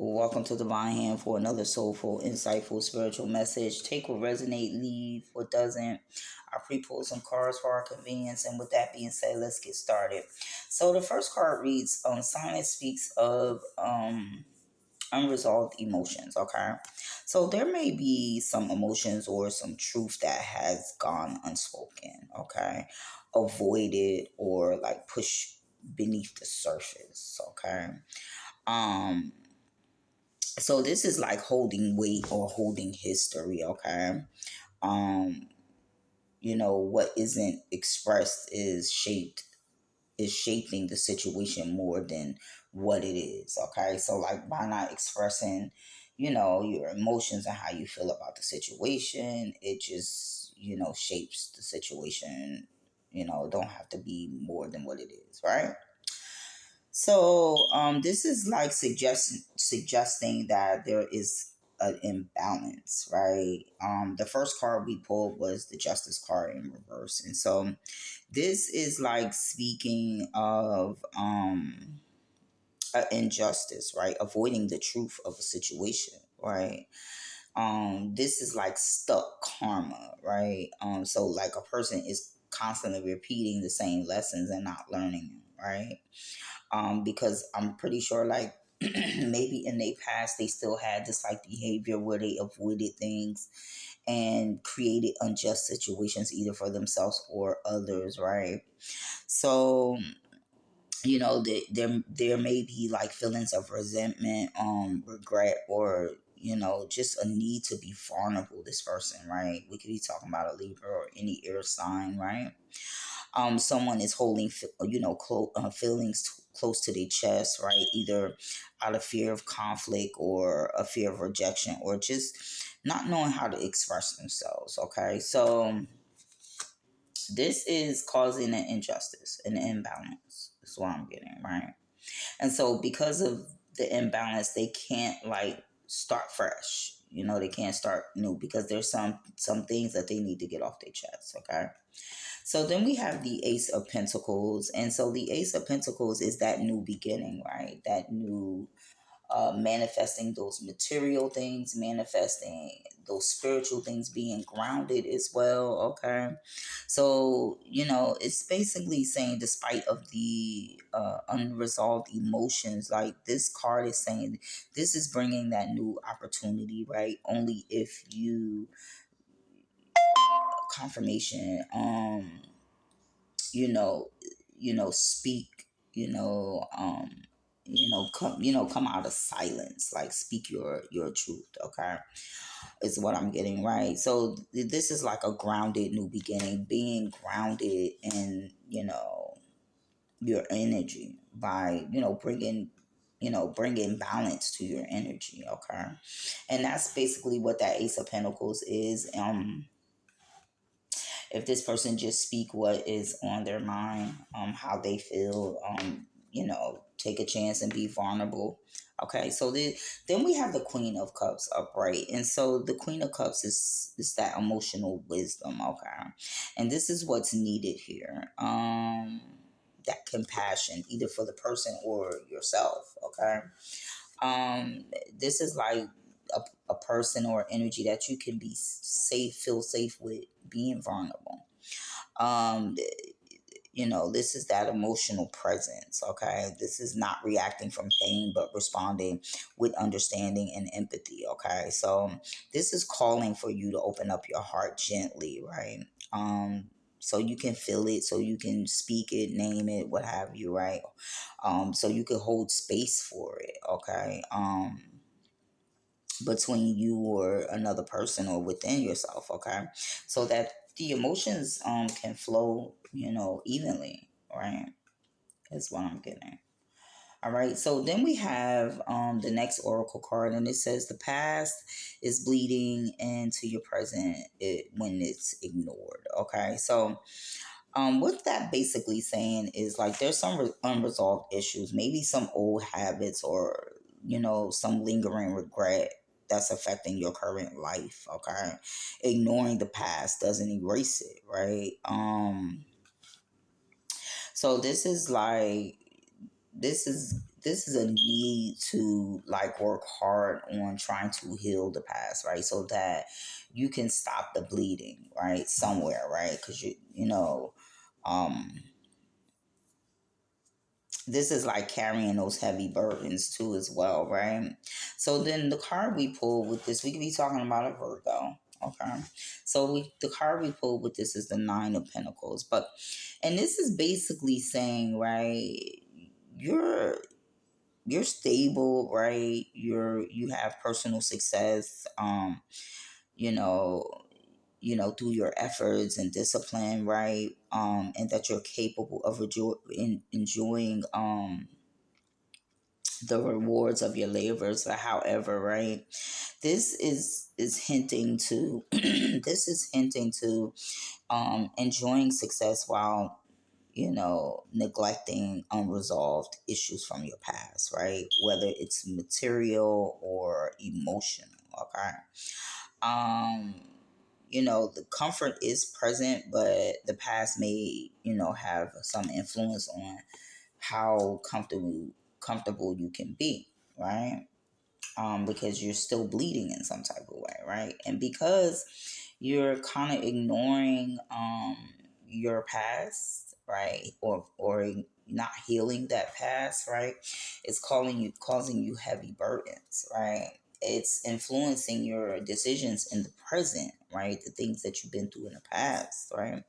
Welcome to Divine Hand for another soulful, insightful, spiritual message. Take what resonate, leave what doesn't. I pre-pulled some cards for our convenience, and with that being said, let's get started. So the first card reads, "Silence speaks of unresolved emotions." Okay, so there may be some emotions or some truth that has gone unspoken. Okay, avoided or like pushed beneath the surface. Okay. Um so this is like holding weight or holding history. Okay. um what isn't expressed is shaping the situation more than what it is. Okay, so like by not expressing your emotions and how you feel about the situation, it just shapes the situation. It don't have to be more than what it is, right? So this is like suggesting that there is an imbalance, right? The first card we pulled was the Justice card in reverse, and so this is like speaking of injustice, right? Avoiding the truth of a situation, right? This is like stuck karma, right? So like a person is constantly repeating the same lessons and not learning them, right? Because I'm pretty sure like maybe in their past they still had this like behavior where they avoided things and created unjust situations either for themselves or others, right? So there may be like feelings of resentment, regret, or just a need to be vulnerable. This person, right? We could be talking about a Libra or any air sign, right? Someone is holding feelings close to their chest, right? Either out of fear of conflict or a fear of rejection, or just not knowing how to express themselves. Okay, so this is causing an injustice, an imbalance. That's what I'm getting, right? And so because of the imbalance, they can't like start fresh. They can't start new because there's some things that they need to get off their chest. Okay. So then we have the Ace of Pentacles. And so the Ace of Pentacles is that new beginning, right? That new manifesting those material things, manifesting those spiritual things, being grounded as well. Okay. So, it's basically saying, despite of the unresolved emotions, like this card is saying, this is bringing that new opportunity, right? Only if you confirmation, you know, speak, come out of silence, like speak your truth. Okay, is what I'm getting, right? So this is like a grounded new beginning, being grounded in your energy by bringing balance to your energy. Okay, and that's basically what that Ace of Pentacles is. If this person just speak what is on their mind, how they feel, take a chance and be vulnerable. Okay, so then we have the Queen of Cups upright, and so the Queen of Cups is that emotional wisdom. Okay, and this is what's needed here. That compassion, either for the person or yourself. Okay, um, this is like a person or energy that you can be safe, feel safe with being vulnerable. um this is that emotional presence. Okay, this is not reacting from pain but responding with understanding and empathy. Okay, so this is calling for you to open up your heart gently, right? So you can feel it, so you can speak it, name it, what have you, right? So you can hold space for it. Okay, between you or another person or within yourself. Okay, so that the emotions can flow evenly, right? Is what I'm getting. All right, so then we have the next oracle card, and it says the past is bleeding into your present when it's ignored. Okay, so what that basically saying is like there's some unresolved issues, maybe some old habits, or some lingering regret that's affecting your current life. Okay, ignoring the past doesn't erase it, right? So this is this is a need to like work hard on trying to heal the past, right? So that you can stop the bleeding, right? Somewhere, right? Because um, this is like carrying those heavy burdens too, as well, right? So then the card we pull with this, we could be talking about a Virgo. Okay, so the card we pulled with this is the Nine of Pentacles, and this is basically saying, right, you're you're stable, right? You have personal success, you know, through your efforts and discipline, right? And that you're capable of enjoying the rewards of your labors. But however, right, this is hinting to this is hinting to enjoying success while neglecting unresolved issues from your past, right? Whether it's material or emotional, okay? Um, the comfort is present, but the past may, have some influence on how comfortable you can be, right? Because you're still bleeding in some type of way, right? And because you're kind of ignoring your past, right, or not healing that past, right, it's causing you heavy burdens, right? It's influencing your decisions in the present, right? The things that you've been through in the past, right?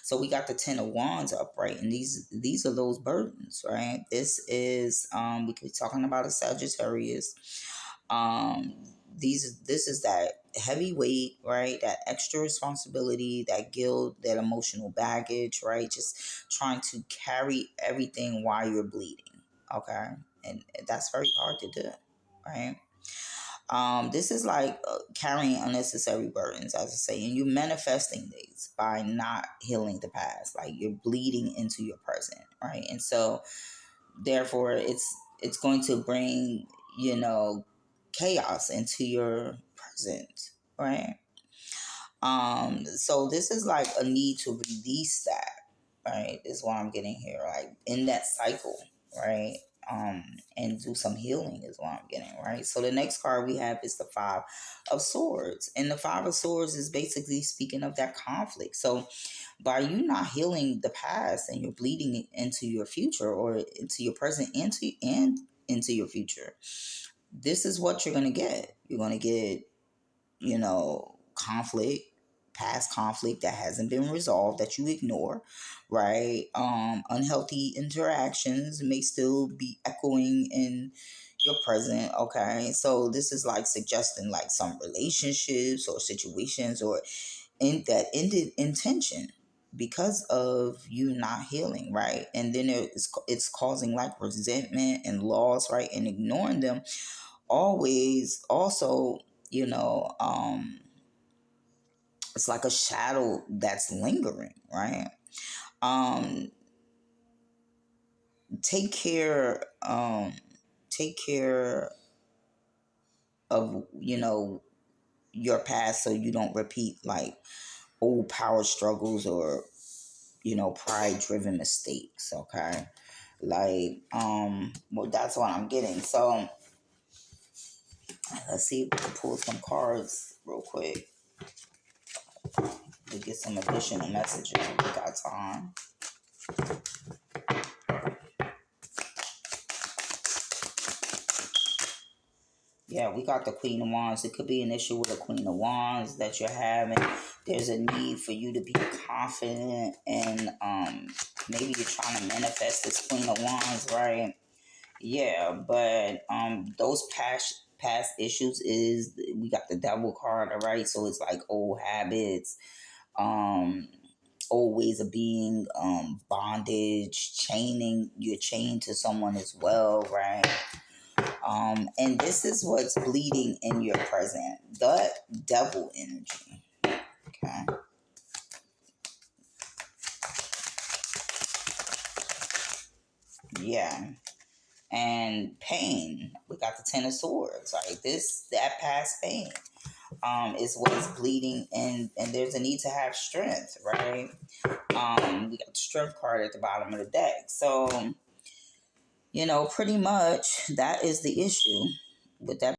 So we got the Ten of Wands up, right? And these are those burdens, right? This is we could be talking about a Sagittarius. um this is that heavy weight, right? That extra responsibility, that guilt, that emotional baggage, right? Just trying to carry everything while you're bleeding, okay? And that's very hard to do, right? This is like carrying unnecessary burdens, as I say, and you're manifesting these by not healing the past. Like you're bleeding into your present, right? And so therefore it's going to bring chaos into your present, right? So this is like a need to release that, right? Is what I'm getting here, like in that cycle, right? And do some healing is what I'm getting, right? So the next card we have is the Five of Swords, and the Five of Swords is basically speaking of that conflict. So by you not healing the past and you're bleeding into your future, or into your present, and into your future, this is what you're going to get. You're going to get conflict, past conflict that hasn't been resolved, that you ignore, right? Unhealthy interactions may still be echoing in your present, okay? So this is like suggesting like some relationships or situations or in that ended intention because of you not healing, right? And then it's causing like resentment and loss, right? And ignoring them always also, you know um it's like a shadow that's lingering, right? um take care take care of your past, so you don't repeat like old power struggles or pride driven mistakes, okay? Like well, that's what I'm getting. So let's see if we can pull some cards real quick to get some additional messages if we got time. Yeah, we got the Queen of Wands. It could be an issue with the Queen of Wands that you're having. There's a need for you to be confident, and maybe you're trying to manifest this Queen of Wands, right? Yeah, but those past issues is, we got the Devil card, all right? So it's like old habits, um old ways of being, bondage, chaining, you're chained to someone as well, right? And this is what's bleeding in your present, the devil energy, okay? Yeah. And pain, we got the Ten of Swords, right? That past pain is what is bleeding, and there's a need to have strength, right? We got the Strength card at the bottom of the deck. So Pretty much that is the issue with that.